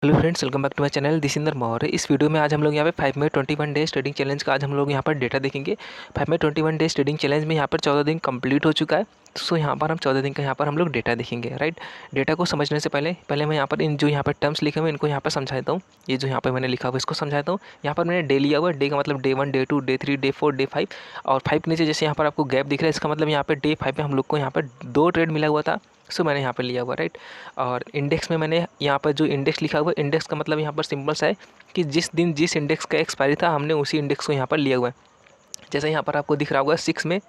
Hello friends, welcome back to my channel दिसिंदर मौर्य। इस video में आज हम लोग यहाँ पे 5 में 21 डेज ट्रेडिंग चैलेंज का आज हम लोग यहाँ पर डेटा देखेंगे। 5 में 21 डेज ट्रेडिंग चैलेंज में यहाँ पर 14 दिन कंप्लीट हो चुका है। सो यहाँ पर हम 14 दिन का यहाँ पर हम लोग डेटा देखेंगे, राइट। डेटा को समझने से पहले मैं यहाँ पर इन जो यहाँ पर टर्म्स लिखे हुए इनको यहाँ पर समझाता हूँ। ये जो यहाँ पर मैंने लिखा हुआ इसको समझाता हूँ। यहाँ पर मैंने डे लिया हुआ, डे का मतलब day 1, day 2, day 3, day 4, day 5 और 5 के नीचे जैसे यहाँ पर आपको गैप दिख रहा है, इसका मतलब यहाँ पर डे 5 में हम लोग को यहाँ पर 2 ट्रेड मिला हुआ था। सो मैंने यहाँ पर लिया हुआ, राइट। और इंडेक्स में मैंने यहाँ पर जो इंडेक्स लिखा हुआ है, इंडेक्स का मतलब यहाँ पर सिंपल सा है कि जिस दिन जिस इंडेक्स का एक्सपायरी था हमने उसी इंडेक्स को यहाँ पर लिया हुआ है। जैसे यहाँ पर आपको दिख रहा होगा 6 में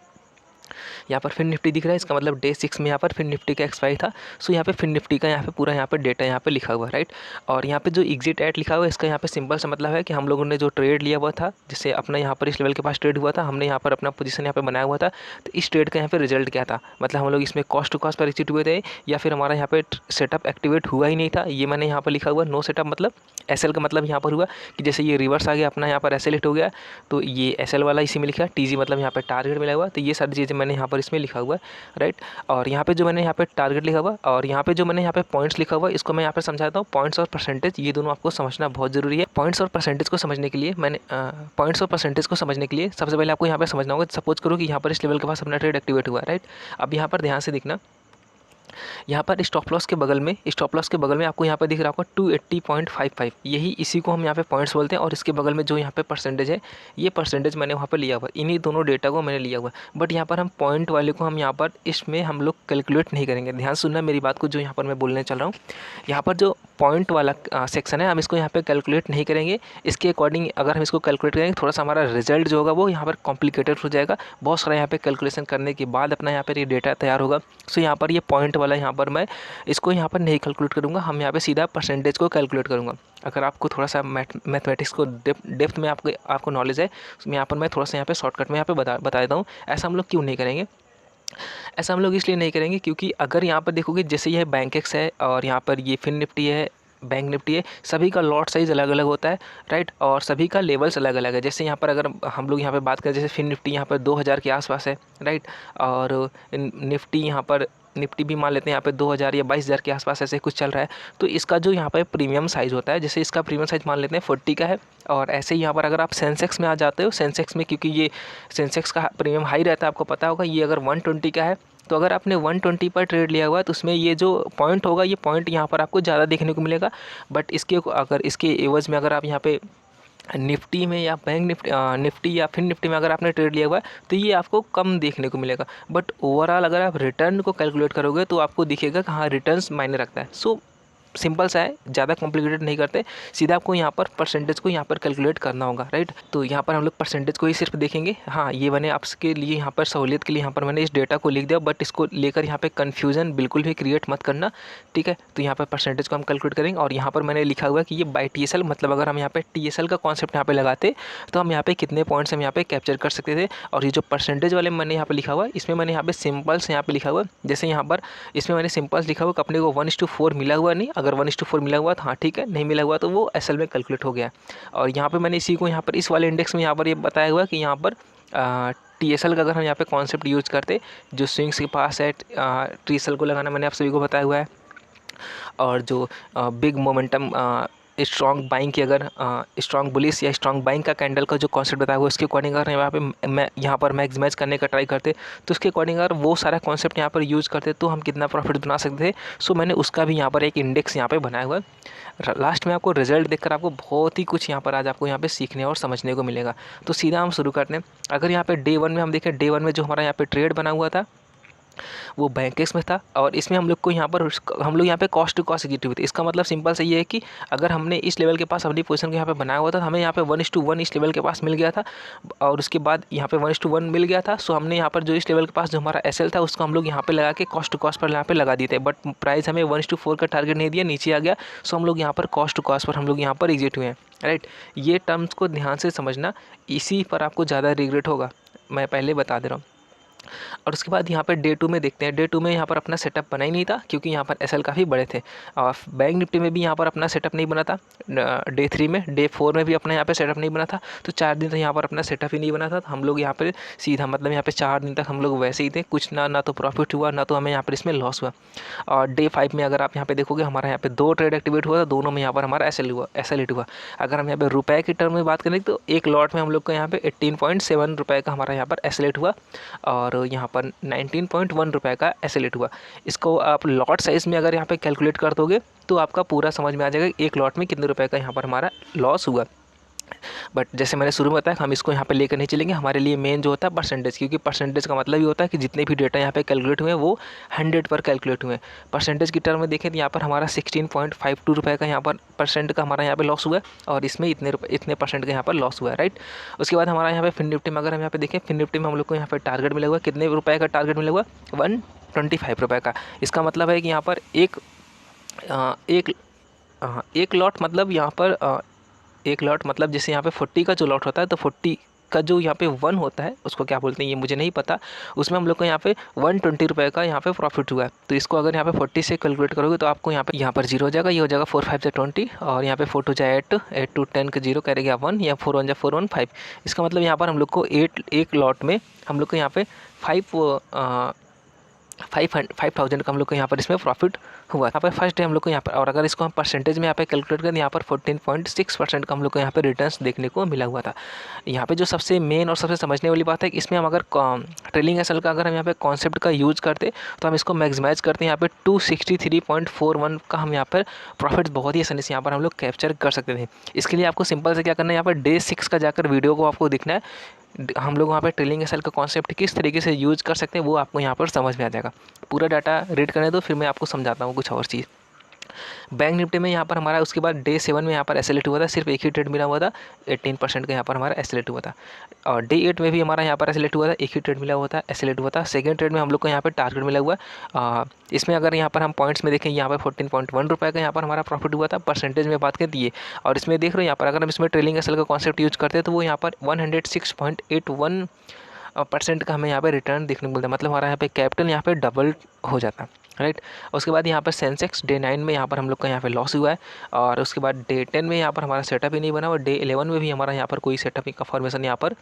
यहाँ पर फिन निफ्टी दिख रहा है, इसका मतलब डे 6 में यहाँ पर फिन निफ्टी का एक्सपायरी था। सो यहाँ पे फिन निफ्टी का यहाँ पे पूरा यहाँ पे डेटा यहाँ पे लिखा हुआ है, राइट। और यहाँ पे जो एग्जिट एट लिखा हुआ है, इसका यहाँ पे सिंपल सा मतलब है कि हम लोगों ने जो ट्रेड लिया हुआ था, जिससे अपना यहाँ पर इस लेवल के पास ट्रेड हुआ था, हमने यहाँ पर अपना पोजीशन यहाँ पे बनाया हुआ था, तो इस ट्रेड का यहाँ पे रिजल्ट क्या था, मतलब हम लोग इसमें कॉस्ट टू कॉस्ट पर एग्जिट हुए थे या फिर हमारा यहाँ पे सेटअप एक्टिवेट हुआ ही नहीं था। ये मैंने यहाँ पर लिखा हुआ नो सेटअप, मतलब एसएल का मतलब यहाँ पर हुआ कि जैसे ये रिवर्स आ गया अपना यहाँ पर एसएल हिट हो गया, तो ये एसएल वाला इसी में लिखा, टीजी मतलब यहाँ पर टारगेट मिला हुआ, तो ये सारी चीज़ें मैंने यहाँ पर इसमें लिखा हुआ है, राइट। और यहाँ पे जो मैंने यहाँ पे टारगेट लिखा हुआ और यहाँ पे जो मैंने यहाँ पे पॉइंट्स लिखा हुआ, इसको मैं यहाँ पे समझाता हूँ। पॉइंट्स और परसेंटेज ये दोनों आपको समझना बहुत ज़रूरी है। पॉइंट्स और परसेंटेज को समझने के लिए सबसे पहले आपको यहाँ पे समझना होगा। सपोज करो कि यहाँ पर इस लेवल के पास अपना ट्रेड एक्टिवेट हुआ, राइट। अब यहाँ पर ध्यान से देखना, यहाँ पर स्टॉप लॉस के बगल में आपको यहाँ पर दिख रहा होगा 280.55, यही इसी को हम यहाँ पे पॉइंट्स बोलते हैं। और इसके बगल में जो यहाँ पे परसेंटेज है, ये परसेंटेज मैंने वहाँ पर लिया हुआ, इन्हीं दोनों डेटा को मैंने लिया हुआ। बट यहाँ पर हम पॉइंट वाले को हम यहाँ पर इसमें हम लोग कैलकुलेट नहीं करेंगे। ध्यान सुनना मेरी बात को, जो यहाँ पर मैं बोलने चल रहा हूँ। यहाँ पर जो पॉइंट वाला सेक्शन है, हम इसको यहाँ पे कैलकुलेट नहीं करेंगे। इसके अकॉर्डिंग अगर हम इसको कैलकुलेट करेंगे, थोड़ा सा हमारा रिजल्ट जो होगा वो यहाँ पर कॉम्प्लिकेटेड हो जाएगा। बहुत सारा यहाँ पे कैलकुलेशन करने के बाद अपना यहाँ पर ये डेटा तैयार होगा। सो यहाँ पर ये पॉइंट वाला यहाँ पर मैं इसको यहाँ पर नहीं कैलकुलेट करूँगा, हम यहाँ पे सीधा परसेंटेज को कैलकुलेट करूँगा। अगर आपको थोड़ा सा मैथमेटिक्स को डेप्थ में आपको नॉलेज है, तो यहाँ पर मैं थोड़ा सा यहाँ पे शॉर्टकट में यहाँ पे बता देता हूँ। ऐसा हम लोग क्यों नहीं करेंगे, ऐसा हम लोग इसलिए नहीं करेंगे क्योंकि अगर यहाँ पर देखोगे, जैसे यह बैंक एक्स है और यहाँ पर ये फिन निफ्टी है, बैंक निफ्टी है, सभी का लॉट साइज़ अलग अलग होता है, राइट। और सभी का लेवल्स अलग अलग है। जैसे यहाँ पर अगर हम लोग यहाँ पे बात करें, जैसे फिन निफ्टी यहाँ पर 2000 के आसपास है, राइट। और निफ्टी यहाँ पर निफ्टी भी मान लेते हैं यहाँ पे 2000 या 22000 के आसपास ऐसे कुछ चल रहा है। तो इसका जो यहाँ पे प्रीमियम साइज़ होता है, जैसे इसका प्रीमियम साइज़ मान लेते हैं 40 का है। और ऐसे ही यहाँ पर अगर आप सेंसेक्स में आ जाते हो, सेंसेक्स में क्योंकि ये सेंसेक्स का प्रीमियम हाई रहता है, आपको पता होगा। ये अगर 120 का है, तो अगर आपने 120 पर ट्रेड लिया हुआ है, तो उसमें ये जो पॉइंट होगा, ये पॉइंट यहाँ पर आपको ज़्यादा देखने को मिलेगा। बट इसके एवज़ में अगर आप यहाँ पे निफ्टी में या बैंक निफ्टी या फिर निफ्टी में अगर आपने ट्रेड लिया हुआ है, तो ये आपको कम देखने को मिलेगा। बट ओवरऑल अगर आप रिटर्न को कैलकुलेट करोगे, तो आपको दिखेगा कि हाँ, रिटर्न्स मायने रखता है। सो सिंपल सा है, ज़्यादा कॉम्प्लिकेटेड नहीं करते, सीधा आपको यहाँ पर परसेंटेज को यहाँ पर कैलकुलेट करना होगा, राइट। तो यहाँ पर हम लोग परसेंटेज को ही सिर्फ देखेंगे। हाँ, ये मैंने आपके लिए यहाँ पर सहूलियत के लिए यहाँ पर मैंने इस डेटा को लिख दिया, बट इसको लेकर यहाँ पे कन्फ्यूज़न बिल्कुल भी क्रिएट मत करना, ठीक है। तो यहाँ पर परसेंटेज को हम कैलकुलेट करेंगे। और यहाँ पर मैंने लिखा हुआ है कि ये बाय TSL, मतलब अगर हम यहाँ पे TSL का कॉन्सेप्ट यहाँ पे लगाते, तो हम यहाँ पे कितने पॉइंट्स हम यहाँ पे कैप्चर कर सकते थे। और ये जो परसेंटेज वाले मैंने यहाँ पे लिखा हुआ है, इसमें मैंने यहाँ पे सिंपल्स यहाँ पे लिखा हुआ है। जैसे यहाँ पर इसमें मैंने सिंपल्स लिखा हुआ कि अपने को 1:4 मिला हुआ नहीं, अगर 1:4 मिला हुआ तो हाँ ठीक है, नहीं मिला हुआ तो वो एसएल में कैलकुलेट हो गया। और यहाँ पे मैंने इसी को यहाँ पर इस वाले इंडेक्स में यहाँ पर ये बताया हुआ है कि यहाँ पर TSL का अगर हम यहाँ पे कॉन्सेप्ट यूज़ करते, जो स्विंग्स के पास है, TSL को लगाना मैंने आप सभी को बताया हुआ है। और जो बिग मोमेंटम स्ट्रॉन्ग बाइंग की, अगर स्ट्रॉन्ग बुलिश या स्ट्रॉन्ग बाइंग का कैंडल का जो कॉन्सेप्ट बताया हुआ है, उसके अकॉर्डिंग अगर यहाँ पर मैक्सिमाइज करने का ट्राई करते, तो उसके अकॉर्डिंग अगर वो सारा कॉन्सेप्ट यहाँ पर यूज़ करते, तो हम कितना प्रॉफिट बना सकते थे। सो मैंने उसका भी यहाँ पर एक इंडेक्स यहाँ पर बनाया हुआ है। लास्ट में आपको रिजल्ट देखकर आपको बहुत ही कुछ यहाँ पर आज आपको यहाँ पे सीखने और समझने को मिलेगा। तो सीधा हम शुरू करते हैं। अगर यहाँ पे डे 1 में हम देखें, डे 1 में जो हमारा यहाँ पे ट्रेड बना हुआ था, वो बैंक एक्स में था। और इसमें हम लोग को यहाँ पे कॉस्ट टू कॉस्ट एग्जीक्यूट हुई थी। इसका मतलब सिंपल से ये है कि अगर हमने इस लेवल के पास अपनी पोजीशन को यहाँ पे बनाया हुआ था, हमें यहाँ पे 1:1 इस लेवल के पास मिल गया था, और उसके बाद यहाँ पे 1:1 मिल गया था। सो हमने यहाँ पर जो इस लेवल के पास जो हमारा एसएल था, उसको हम लोग यहाँ पे लगा के कॉस्ट टू कॉस्ट पर यहाँ पे लगा दिए थे। बट प्राइस हमें 1:4 का टारगेट नहीं दिया, नीचे आ गया। सो हम लोग यहाँ पर कॉस्ट टू कॉस्ट पर हम लोग यहाँ पर एग्जिट हुए हैं, राइट। ये टर्म्स को ध्यान से समझना, इसी पर आपको ज़्यादा रिग्रेट होगा, मैं पहले बता दे रहा हूँ। और उसके बाद यहाँ पर डे 2 में देखते हैं। डे 2 में यहाँ पर अपना सेटअप बना ही नहीं था क्योंकि यहाँ पर एसएल काफ़ी बड़े थे। और बैंक निफ्टी में भी यहाँ पर अपना सेटअप नहीं बना था। डे 3 में, डे 4 में भी अपना यहाँ पे सेटअप नहीं बना था। तो 4 दिन तक यहाँ पर अपना सेटअप ही नहीं बना था। तो हम लोग यहाँ पर सीधा मतलब यहाँ पे 4 दिन तक हम लोग वैसे ही थे, कुछ ना तो प्रॉफिट हुआ ना तो हमें यहाँ पर इसमें लॉस हुआ। और डे 5 में अगर आप यहाँ पे देखोगे हमारा यहाँ पे 2 ट्रेड एक्टिवेट हुआ था, दोनों में यहाँ पर हमारा एसएल हिट हुआ। अगर हम यहाँ पे रुपए की टर्म में बात करें तो एक लॉट में हम लोग का यहाँ पे 18.7 रुपये का हमारा यहाँ पर एसएल हिट हुआ और यहाँ पर 19.1 रुपये का एसएल हिट हुआ। इसको आप लॉट साइज़ में अगर यहाँ पे कैलकुलेट कर दोगे तो आपका पूरा समझ में आ जाएगा एक लॉट में कितने रुपए का यहाँ पर हमारा लॉस हुआ। बट जैसे मैंने शुरू में बताया हम इसको यहाँ पे लेकर नहीं चलेंगे। हमारे लिए मेन जो होता है परसेंटेज, क्योंकि परसेंटेज का मतलब ये होता है कि जितने भी डेटा यहाँ पे कैलकुलेट हुए हैं वो 100 पर कैलकुलेट हुए हैं। परसेंटेज की टर्म में देखें तो यहाँ पर हमारा 16.52 रुपये का यहाँ पर परसेंट का हमारा यहाँ पे लॉस हुआ है और इसमें इतने परसेंट का यहाँ पर लॉस हुआ है, राइट। उसके बाद हमारा यहाँ पे फिन निफ्टी में अगर हम यहाँ पे देखें, फिन निफ्टी में हम लोग को यहाँ पर टारगेट मिला हुआ है। कितने रुपये का टारगेट मिला हुआ है? 125 रुपये का। इसका मतलब है कि यहाँ पर एक लॉट मतलब यहाँ पर एक लॉट मतलब जैसे यहाँ पे 40 का जो लॉट होता है तो 40 का जो यहाँ पे 1 होता है उसको क्या बोलते हैं ये मुझे नहीं पता। उसमें हम लोग को यहाँ पे 120 रुपये का यहाँ पे प्रॉफिट हुआ है। तो इसको अगर यहाँ पे 40 से कैलकुलेट करोगे तो आपको यहाँ पर 0 हो जाएगा, ये हो जाएगा 4 5 से 20 और यहाँ पे 4 2 जाए 8 8 2 10 का 0 करेगा 1 या 4 1 जा 4 1 5। इसका मतलब यहाँ पर हम लोग को एक लॉट में हम लोग को यहाँ पे 5,000 का हम लोग को यहाँ पर इसमें प्रॉफिट हुआ। यहाँ पर फर्स्ट डे हम लोग को यहाँ पर, और अगर इसको हम परसेंटेज में यहाँ पे कैलकुलेट करें यहाँ पर 14.6% का हम लोग को यहाँ पे रिटर्न्स देखने को मिला हुआ था। यहाँ पे जो सबसे मेन और सबसे समझने वाली बात है कि इसमें हम अगर ट्रेलिंग एसएल का अगर हम यहाँ पे कॉन्सेप्ट का यूज़ करते तो हम इसको मैक्सिमाइज करते हैं। यहाँ पे 263.41 का हम यहाँ पर प्रॉफिट बहुत ही आसानी से यहाँ पर हम लोग कैप्चर कर सकते थे। इसके लिए आपको सिंपल से क्या करना है, यहाँ पर डे 6 का जाकर वीडियो को आपको दिखना है। हम लोग वहाँ पे ट्रेलिंग एसएल का कॉन्सेप्ट किस तरीके से यूज़ कर सकते हैं वो आपको यहाँ पर समझ में आ जाएगा। पूरा डाटा रीड करने दो फिर मैं आपको समझाता हूँ कुछ और चीज़। बैंक निफ्टी में यहाँ पर हमारा उसके बाद डे 7 में यहाँ पर एसएलएट हुआ था, सिर्फ एक ही ट्रेड मिला हुआ था, 18% का यहाँ पर हमारा एसएलएट हुआ था। और डे 8 में भी हमारा यहाँ पर एसएलएट हुआ था, एक ही ट्रेड मिला हुआ था, एसएलएट हुआ था। सेकंड ट्रेड में हम लोग को यहाँ पर टारगेट मिला हुआ है। इसमें अगर यहाँ पर हम पॉइंट्स में देखें यहाँ पर 14.1 रुपये का यहाँ पर हमारा प्रॉफिट हुआ था। परसेंटेज में बात करती है और इसमें देख रहे हो यहाँ पर अगर हम इसमें ट्रेलिंग एसएल का कॉन्सेप्ट यूज़ करते हैं तो वो यहाँ पर 106.81% का हमें यहाँ पे रिटर्न देखने को मिलता है। मतलब हमारा यहाँ पे कैपिटल यहाँ पे डबल हो जाता है, राइट। उसके बाद यहाँ पर सेंसेक्स डे 9 में यहाँ पर हम लोग का यहाँ पे लॉस हुआ है और उसके बाद डे 10 में यहाँ पर हमारा सेटअप ही नहीं बना और डे 11 में भी हमारा यहाँ पर कोई सेटअप का फॉर्मेशन यहाँ पर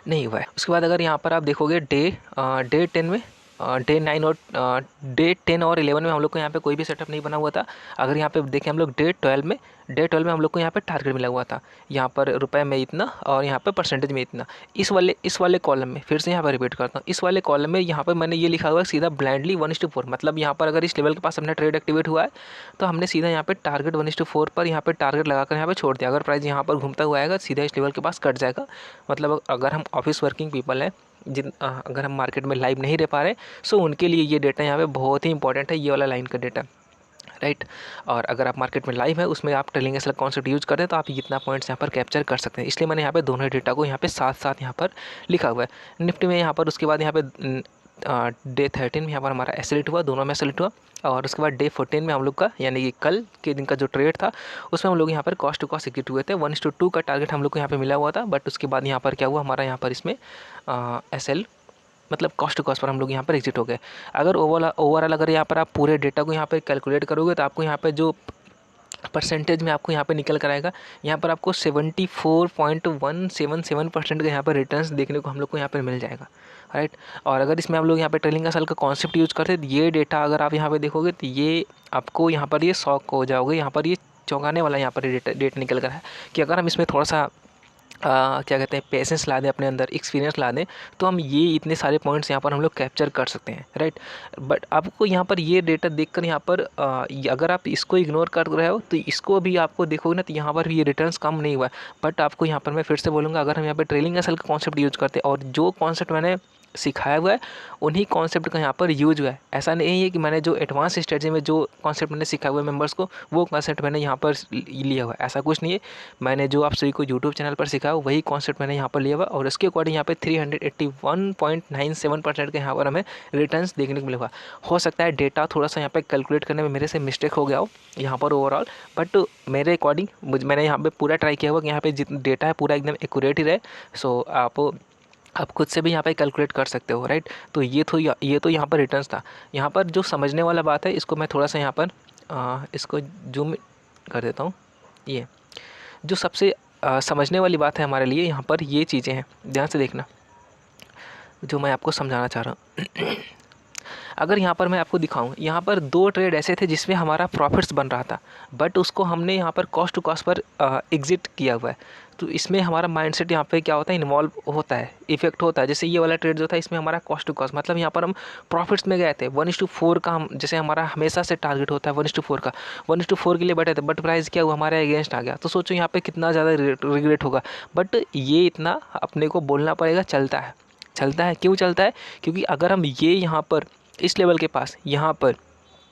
नहीं हुआ है। उसके बाद अगर यहाँ पर आप देखोगे डे 10 में डे 9 और डे 10 और 11 में हम लोग को यहाँ पे कोई भी सेटअप नहीं बना हुआ था। अगर यहाँ पे देखें हम लोग डे 12 में हम लोग को यहाँ पे टारगेट मिला हुआ था, यहाँ पर रुपए में इतना और यहाँ पे परसेंटेज में इतना। इस वाले कॉलम में फिर से यहाँ पर रिपीट करता हूँ, इस वाले कॉलम में यहाँ पर मैंने ये लिखा हुआ है सीधा ब्लाइंडली 1:4। मतलब यहाँ पर अगर इस लेवल के पास अपना ट्रेड एक्टिवेट हुआ है तो हमने सीधा यहाँ पे टारगेट 1:4 पर यहाँ पे टारगेट लगाकर यहाँ पे छोड़ दिया। अगर प्राइस यहाँ पर घूमता हुआ आएगा सीधा इस लेवल के पास कट जाएगा। मतलब अगर हम ऑफिस वर्किंग पीपल हैं अगर हम मार्केट में लाइव नहीं रह पा रहे सो उनके लिए ये डेटा यहाँ पे बहुत ही इंपॉर्टेंट है, ये वाला लाइन का डेटा, राइट। और अगर आप मार्केट में लाइव है उसमें आप ट्रेलिंग एसएल कॉन्सेप्ट यूज़ करते हैं तो आप इतना पॉइंट्स यहाँ पर कैप्चर कर सकते हैं। इसलिए मैंने यहाँ पे दोनों डेटा को यहाँ पे साथ साथ यहाँ पर लिखा हुआ है। निफ्टी में यहाँ पर उसके बाद यहाँ पे डे 13 में यहाँ पर हमारा एसएलएट हुआ, दोनों में एसएलएट हुआ। और उसके बाद डे 14 में हम लोग का यानी कि कल के दिन का जो ट्रेड था उसमें हम लोग यहाँ पर कॉस्ट टू कॉस्ट एग्जिट हुए थे। 1:2 का टारगेट हम लोग को यहाँ पे मिला हुआ था। बट उसके बाद यहाँ पर क्या हुआ, हमारा यहाँ पर इसमें एसएल मतलब कॉस्ट टू कॉस्ट पर हम लोग यहाँ पर एग्जिट हो गए। अगर ओवरऑल अगर यहाँ पर आप पूरे डेटा को यहाँ पर कैलकुलेट करोगे तो आपको यहाँ पर जो परसेंटेज में आपको यहाँ पे निकल कर आएगा, यहाँ पर आपको 74.177% का यहाँ पर रिटर्न्स देखने को हम लोग को यहाँ पर मिल जाएगा, राइट। और अगर इसमें हम लोग यहाँ पे ट्रेलिंग एसएल का कॉन्सेप्ट यूज़ करते हैं तो ये डेटा अगर आप यहाँ पे देखोगे तो ये आपको यहाँ पर ये शॉक हो जाओगे। यहाँ पर ये चौंकाने वाला यहाँ पर डेटा निकल कर है कि अगर हम इसमें थोड़ा सा क्या कहते हैं पेशेंस ला दें अपने अंदर, एक्सपीरियंस ला दें तो हम ये इतने सारे पॉइंट्स यहाँ पर हम लोग कैप्चर कर सकते हैं, राइट। बट आपको यहाँ पर ये डेटा देखकर यहाँ पर अगर आप इसको इग्नोर कर रहे हो तो इसको भी आपको देखोगे ना तो यहाँ पर भी ये रिटर्न्स कम नहीं हुआ है। बट आपको यहाँ पर मैं फिर से बोलूँगा अगर हम यहाँ पर ट्रेलिंग एसएल का कॉन्सेप्ट यूज़ करते हैं और जो कॉन्सेप्ट मैंने सिखाया हुआ है उन्हीं कॉन्सेप्ट का यहाँ पर यूज हुआ है। ऐसा नहीं है कि मैंने जो एडवांस स्ट्रेटजी में जो कॉन्सेप्ट मैंने सिखाया हुआ है मेंबर्स को वो कॉन्सेप्ट मैंने यहाँ पर लिया हुआ है, ऐसा कुछ नहीं है। मैंने जो आप सभी को यूट्यूब चैनल पर सिखाया वही कॉन्सेप्ट मैंने यहाँ पर लिया हुआ और उसके अकॉर्डिंग यहाँ पे 381.97% के यहाँ पर हमें रिटर्न्स देखने को मिला हुआ। हो सकता है डेटा थोड़ा सा यहाँ पर कैलकुलेट करने में मेरे से मिस्टेक हो गया हो यहाँ पर ओवरऑल, बट मेरे अकॉर्डिंग मैंने यहाँ पर पूरा ट्राई किया हुआ कि यहाँ पे जितना डेटा है पूरा एकदम एक्यूरेट ही रहे। सो आप आप खुद से भी यहाँ पे कैलकुलेट कर सकते हो, राइट। तो ये तो यहाँ पर रिटर्न्स था। यहाँ पर जो समझने वाला बात है, इसको मैं थोड़ा सा यहाँ पर इसको जूम कर देता हूँ। ये जो सबसे समझने वाली बात है हमारे लिए, यहाँ पर ये चीज़ें हैं, ध्यान से देखना जो मैं आपको समझाना चाह रहा हूँ। अगर यहाँ पर मैं आपको दिखाऊं, यहाँ पर 2 ट्रेड ऐसे थे जिसमें हमारा प्रॉफिट्स बन रहा था, बट उसको हमने यहाँ पर कॉस्ट टू कॉस्ट पर एग्जिट किया हुआ है। तो इसमें हमारा माइंडसेट यहाँ पे क्या होता है, इन्वॉल्व होता है, इफेक्ट होता है। जैसे ये वाला ट्रेड जो था, इसमें हमारा कॉस्ट टू कॉस्ट, मतलब यहाँ पर हम प्रॉफिट्स में गए थे 1:4 का। हम जैसे हमारा हमेशा से टारगेट होता है 1:4 का, 1:4 के लिए बैठे थे, बट प्राइस क्या हुआ, हमारे अगेंस्ट आ गया। तो सोचो यहाँ पे कितना ज़्यादा रिग्रेट होगा। बट ये इतना अपने को बोलना पड़ेगा, चलता है। चलता है, क्यों चलता है? क्योंकि अगर हम ये यहाँ पर इस लेवल के पास यहाँ पर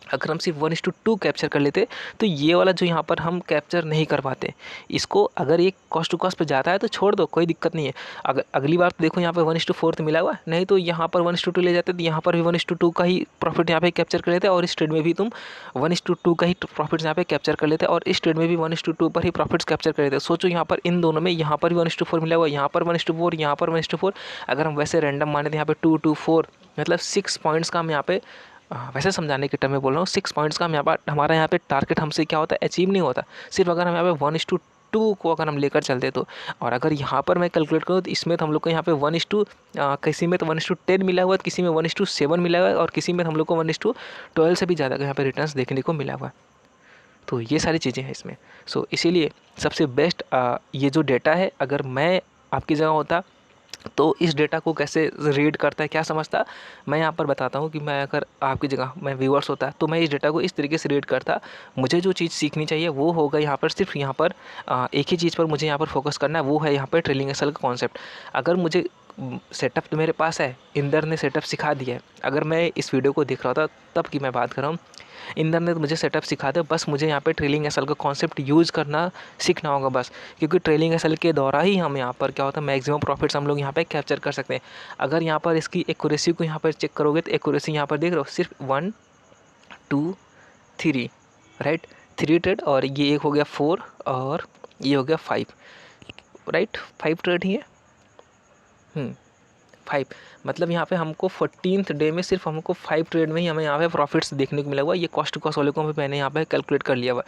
अगर हम सिर्फ 1:2 कैप्चर कर लेते, तो ये वाला जो यहाँ पर हम कैप्चर नहीं कर पाते। इसको अगर ये कॉस्ट टू कॉस्ट पे जाता है तो छोड़ दो, कोई दिक्कत नहीं है। अगर अगली बार तो देखो यहाँ पे 1:4 तो मिला हुआ, नहीं तो यहाँ पर 1:2 ले जाते, तो यहाँ पर भी 1:2 का ही प्रॉफिट यहाँ पे कैप्चर कर लेते, और इस ट्रेड में भी तुम 1:2 का ही प्रॉफिट यहाँ पे कैप्चर कर लेते, और इस ट्रेड में भी 1:2 पर ही प्रॉफिट्स कैप्चर कर लेते। सोचो यहाँ पर इन दोनों में, यहाँ पर भी 1:4 मिला हुआ, यहाँ पर 1:4, यहाँ पर 1:4। अगर हम वैसे रैंडम माने तो यहाँ पे 2 to 4, मतलब 6 पॉइंट्स का हम यहाँ पे वैसे समझाने के टर्म में बोल रहा हूँ, 6 पॉइंट्स का हम हमारा यहाँ पे टारगेट हमसे क्या होता है, अचीव नहीं होता। सिर्फ अगर हम यहाँ पे 1:2 को अगर हम लेकर चलते तो। और अगर यहाँ पर मैं कैलकुलेट करूँ तो इसमें तो हम लोग को यहाँ पे 1:, किसी में तो 1:10 मिला हुआ है, किसी में 1:7 मिला हुआ है, और किसी में हम लोग को 1:12 से भी ज़्यादा यहाँ पे रिटर्न्स देखने को मिला हुआ है। तो ये सारी चीज़ें हैं इसमें। सो इसीलिए सबसे बेस्ट ये जो डेटा है, अगर मैं आपकी जगह होता तो इस डेटा को कैसे रीड करता है, क्या समझता, मैं यहाँ पर बताता हूँ कि मैं अगर आपकी जगह मैं व्यूअर्स होता तो मैं इस डेटा को इस तरीके से रीड करता। मुझे जो चीज़ सीखनी चाहिए वो होगा यहाँ पर, सिर्फ यहाँ पर एक ही चीज़ पर मुझे यहाँ पर फोकस करना है, वो है यहाँ पर ट्रेलिंग एसएल का कॉन्सेप्ट। अगर मुझे सेटअप तो मेरे पास है, इंदर ने सेटअप सिखा दिया है। अगर मैं इस वीडियो को देख रहा था तब की मैं बात कर रहा हूँ, इंदर ने तो मुझे सेटअप सिखा दिया, बस मुझे यहाँ पे ट्रेलिंग एसएल का कॉन्सेप्ट यूज़ करना सीखना होगा बस। क्योंकि ट्रेलिंग एसएल के द्वारा ही हम यहाँ पर क्या होता है, मैक्सिमम प्रॉफिट्स हम लोग यहाँ पे कैप्चर कर सकते हैं। अगर यहाँ पर इसकी एक्यूरेसी को यहाँ पर चेक करोगे तो एक्यूरेसी यहाँ पर देख रहे हो, सिर्फ 1 2 3, राइट, 3 ट्रेड, और ये एक हो गया 4 और ये हो गया 5, राइट, 5 ट्रेड ही है। 5, मतलब यहाँ पे हमको 14th डे में सिर्फ हमको 5 ट्रेड में ही हमें यहाँ पे प्रॉफिट्स देखने को मिला हुआ है। ये कॉस्ट टू कॉस्ट वाले को मैंने यहाँ पे कैलकुलेट कर लिया हुआ है।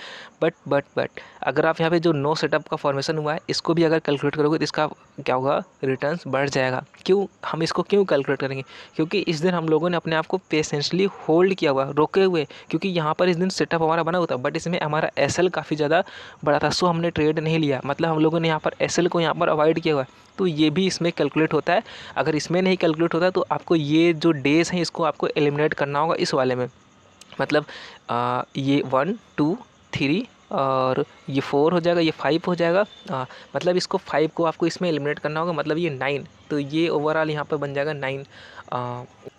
बट अगर आप यहाँ पे जो नो सेटअप का फॉर्मेशन हुआ है, इसको भी अगर कैलकुलेट करोगे तो इसका क्या होगा, रिटर्न्स बढ़ जाएगा। क्यों, हम इसको क्यों कैलकुलेट करेंगे? क्योंकि इस दिन हम लोगों ने अपने आप को पेशेंसली होल्ड किया हुआ, रोके हुए, क्योंकि यहाँ पर इस दिन सेटअप हमारा बना हुआ था, बट इसमें हमारा एसएल काफ़ी ज़्यादा बड़ा था, सो हमने ट्रेड नहीं लिया। मतलब हम लोगों ने यहाँ पर एसएल को यहाँ पर अवॉइड किया हुआ है। तो ये भी इसमें कैलकुलेट होता है। अगर इसमें नहीं कैलकुलेट होता तो आपको ये जो डेज़ हैं इसको आपको एलिमिनेट करना होगा इस वाले में। मतलब ये 1 2 3 और ये 4 हो जाएगा, ये 5 हो जाएगा। मतलब इसको 5 को आपको इसमें एलिमिनेट करना होगा, मतलब ये 9, तो ये ओवरऑल यहाँ पे बन जाएगा 9।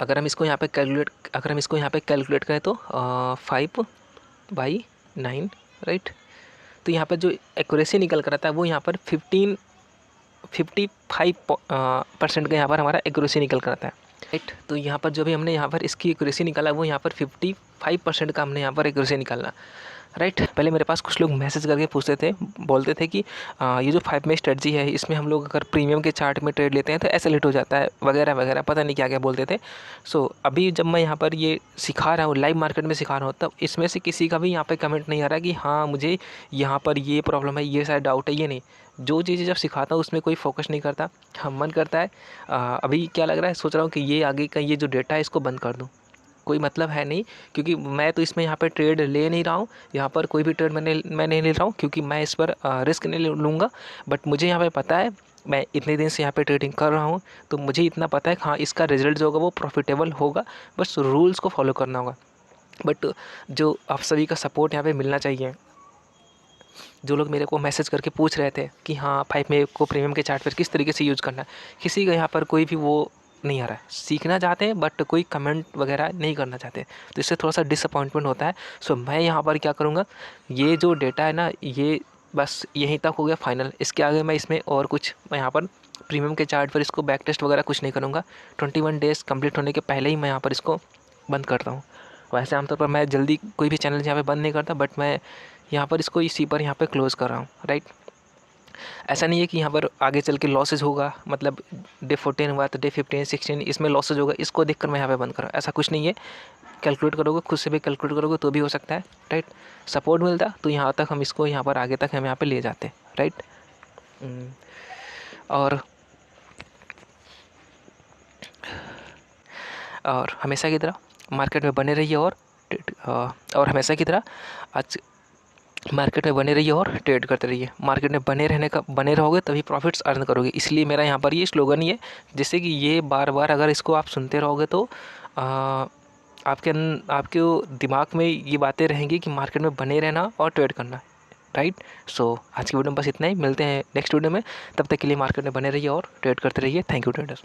अगर हम इसको यहाँ पे कैलकुलेट करें तो 5/9, राइट। तो यहाँ पर जो एक्यूरेसी निकल कर आता है वो यहाँ पर 55% का यहाँ पर हमारा एक्यूरेसी निकल कर आता है, राइट। तो यहाँ पर जो भी हमने यहाँ पर इसकी एक्यूरेसी निकाला वो यहाँ पर 55% का हमने यहाँ पर एक्यूरेसी निकालना, राइट। पहले मेरे पास कुछ लोग मैसेज करके पूछते थे, बोलते थे कि ये जो 5 में स्ट्रेटजी है, इसमें हम लोग अगर प्रीमियम के चार्ट में ट्रेड लेते हैं तो ऐसे लेट हो जाता है वगैरह वगैरह, पता नहीं क्या क्या बोलते थे। सो अभी जब मैं यहाँ पर ये सिखा रहा हूँ, लाइव मार्केट में सिखा रहा हूँ, तब इसमें से किसी का भी यहाँ पर कमेंट नहीं आ रहा कि हाँ मुझे यहाँ पर ये प्रॉब्लम है, ये शायद डाउट है। ये नहीं, जो चीज़ें जब सिखाता हूँ उसमें कोई फोकस नहीं करता। हाँ, मन करता है अभी क्या लग रहा है, सोच रहा हूँ कि ये आगे का ये जो डेटा है इसको बंद कर दूँ, कोई मतलब है नहीं। क्योंकि मैं तो इसमें यहाँ पे ट्रेड ले नहीं रहा हूँ, यहाँ पर कोई भी ट्रेड मैं नहीं ले रहा हूँ, क्योंकि मैं इस पर रिस्क नहीं लूँगा। बट मुझे यहाँ पे पता है, मैं इतने दिन से यहाँ पे ट्रेडिंग कर रहा हूँ, तो मुझे इतना पता है कि हाँ इसका रिजल्ट जो होगा वो प्रॉफिटेबल होगा, बस रूल्स को फॉलो करना होगा। बट जो आप सभी का सपोर्ट यहाँ पे मिलना चाहिए, जो लोग मेरे को मैसेज करके पूछ रहे थे कि हाँ 5 में को प्रीमियम के चार्ट पर किस तरीके से यूज़ करना है, किसी का यहाँ पर कोई भी वो नहीं आ रहा है। सीखना चाहते हैं बट कोई कमेंट वगैरह नहीं करना चाहते, तो इससे थोड़ा सा डिसअपॉइंटमेंट होता है। सो मैं यहाँ पर क्या करूँगा, ये जो डेटा है ना, ये बस यहीं तक हो गया फाइनल। इसके आगे मैं इसमें और कुछ मैं यहाँ पर प्रीमियम के चार्ट पर इसको बैक टेस्ट वगैरह कुछ नहीं करूँगा। 21 डेज़ कंप्लीट होने के पहले ही मैं यहाँ पर इसको बंद करता हूँ। वैसे आमतौर पर मैं जल्दी कोई भी चैनल यहाँ पे बंद नहीं करता, बट मैं यहाँ पर इसको इसी पर यहाँ पे क्लोज़ कर रहा हूँ, राइट। ऐसा नहीं है कि यहाँ पर आगे चल के लॉसेज होगा, मतलब डे 14 हुआ तो डे 15 16 इसमें लॉसेज होगा, इसको देखकर मैं यहाँ पे बंद करूँ, ऐसा कुछ नहीं है। कैलकुलेट करोगे, खुद से भी कैलकुलेट करोगे तो भी हो सकता है, राइट। सपोर्ट मिलता तो यहाँ तक हम इसको यहाँ पर आगे तक हम यहाँ पे ले जाते, राइट। और हमेशा की तरह मार्केट में बने रहिए और हमेशा की तरह आज मार्केट में बने रहिए और ट्रेड करते रहिए। मार्केट में बने रहोगे तभी प्रॉफिट्स अर्न करोगे, इसलिए मेरा यहाँ पर ये स्लोगन ही है, जिससे कि ये बार बार अगर इसको आप सुनते रहोगे तो आपके दिमाग में ये बातें रहेंगी कि मार्केट में बने रहना और ट्रेड करना, राइट। सो आज की वीडियो में बस इतना ही, मिलते हैं नेक्स्ट वीडियो में, तब तक के लिए मार्केट में बने रहिए और ट्रेड करते रहिए। Thank you traders.